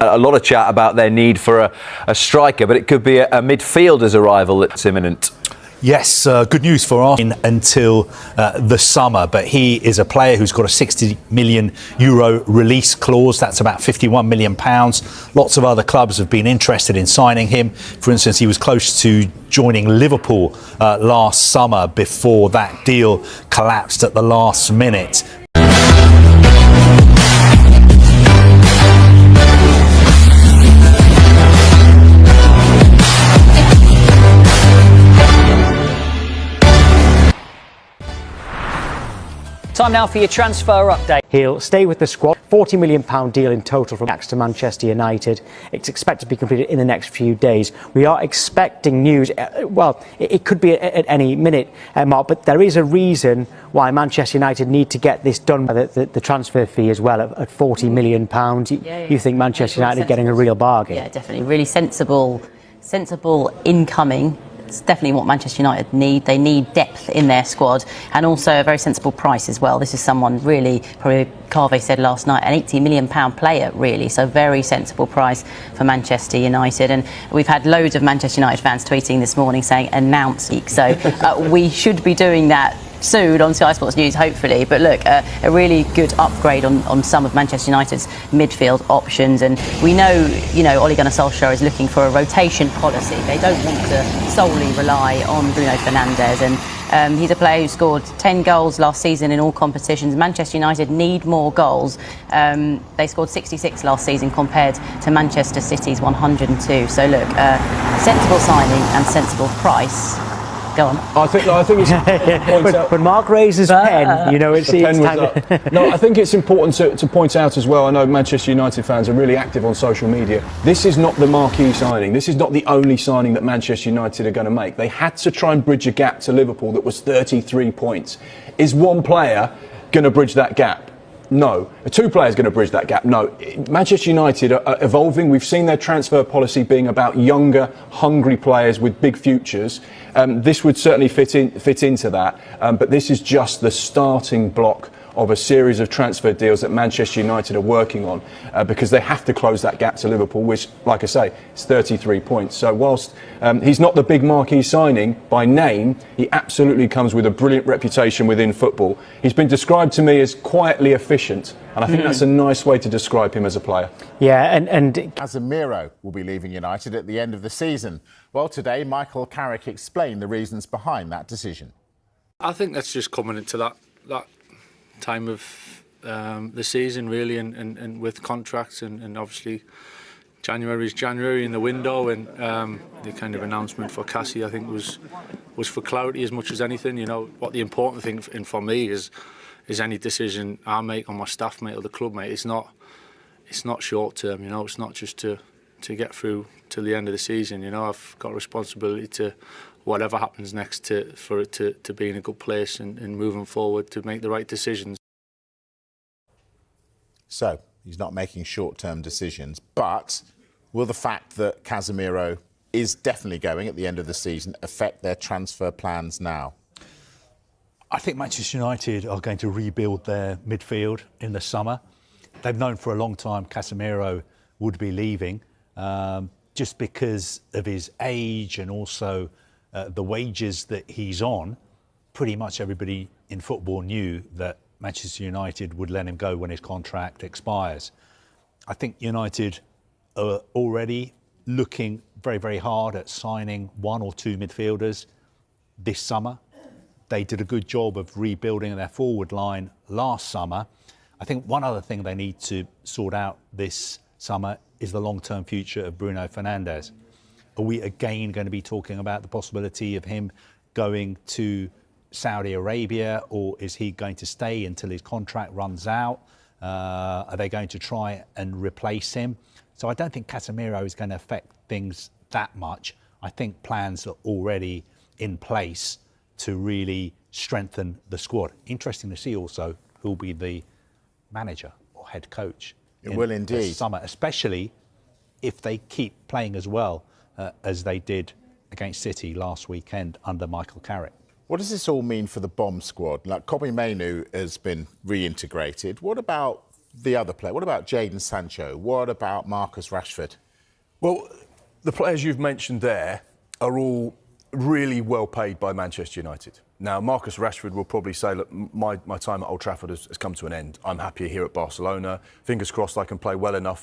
A lot of chat about their need for a striker, but it could be a midfielder's arrival that's imminent. Yes, good news for Arsenal until the summer, but he is a player who's got a €60 million release clause. That's about £51 million. Lots of other clubs have been interested in signing him. For instance, he was close to joining Liverpool last summer before that deal collapsed at the last minute. Time now for your transfer update. He'll stay with the squad. £40 million deal in total from Ajax to Manchester United. It's expected to be completed in the next few days. We are expecting news. It could be at any minute, Mark, but there is a reason why Manchester United need to get this done by the transfer fee as well at £40 million. You think Manchester United are getting a real bargain? Yeah, definitely. Really sensible incoming. It's definitely what Manchester United need. They need depth in their squad and also a very sensible price as well. This is someone really, probably Carve said last night, an £80 million player really. So very sensible price for Manchester United. And we've had loads of Manchester United fans tweeting this morning saying announce week. So we should be doing that soon on Sky Sports News, hopefully. But look, a really good upgrade on some of Manchester United's midfield options. And we know, Ole Gunnar Solskjaer is looking for a rotation policy. They don't want to solely rely on Bruno Fernandes. And he's a player who scored 10 goals last season in all competitions. Manchester United need more goals. They scored 66 last season compared to Manchester City's 102. So look, sensible signing and sensible price. Go on. I think it's when Mark raises pen, it's time. No, I think it's important to point out as well. I know Manchester United fans are really active on social media. This is not the marquee signing. This is not the only signing that Manchester United are going to make. They had to try and bridge a gap to Liverpool that was 33 points. Is one player going to bridge that gap? No. Two players going to bridge that gap? No. Manchester United are evolving. We've seen their transfer policy being about younger, hungry players with big futures. This would certainly fit into that. But this is just the starting block of a series of transfer deals that Manchester United are working on because they have to close that gap to Liverpool, which, like I say, is 33 points. So whilst he's not the big marquee signing by name, he absolutely comes with a brilliant reputation within football. He's been described to me as quietly efficient, and I think that's a nice way to describe him as a player. Yeah, and Casemiro will be leaving United at the end of the season. Well, today, Michael Carrick explained the reasons behind that decision. I think that's just coming into that time of the season really, and with contracts and obviously January in the window, and the kind of announcement for Cassie I think was for clarity as much as anything. What the important thing for me is any decision I make on my staff mate or the club mate, it's not short term, it's not just to get through till the end of the season. I've got a responsibility to whatever happens next for it to be in a good place and moving forward to make the right decisions. So he's not making short-term decisions, but will the fact that Casemiro is definitely going at the end of the season affect their transfer plans now? I think Manchester United are going to rebuild their midfield in the summer. They've known for a long time Casemiro would be leaving just because of his age and also the wages that he's on. Pretty much everybody in football knew that Manchester United would let him go when his contract expires. I think United are already looking very, very hard at signing one or two midfielders this summer. They did a good job of rebuilding their forward line last summer. I think one other thing they need to sort out this summer is the long-term future of Bruno Fernandes. Are we again going to be talking about the possibility of him going to Saudi Arabia, or is he going to stay until his contract runs out? Are they going to try and replace him? So I don't think Casemiro is going to affect things that much. I think plans are already in place to really strengthen the squad. Interesting to see also who'll be the manager or head coach. It will indeed. Summer, especially if they keep playing as well as they did against City last weekend under Michael Carrick. What does this all mean for the bomb squad? Like, Kobbie Mainoo has been reintegrated. What about the other player? What about Jadon Sancho? What about Marcus Rashford? Well, the players you've mentioned there are all really well paid by Manchester United. Now, Marcus Rashford will probably say, look, my time at Old Trafford has come to an end. I'm happier here at Barcelona. Fingers crossed I can play well enough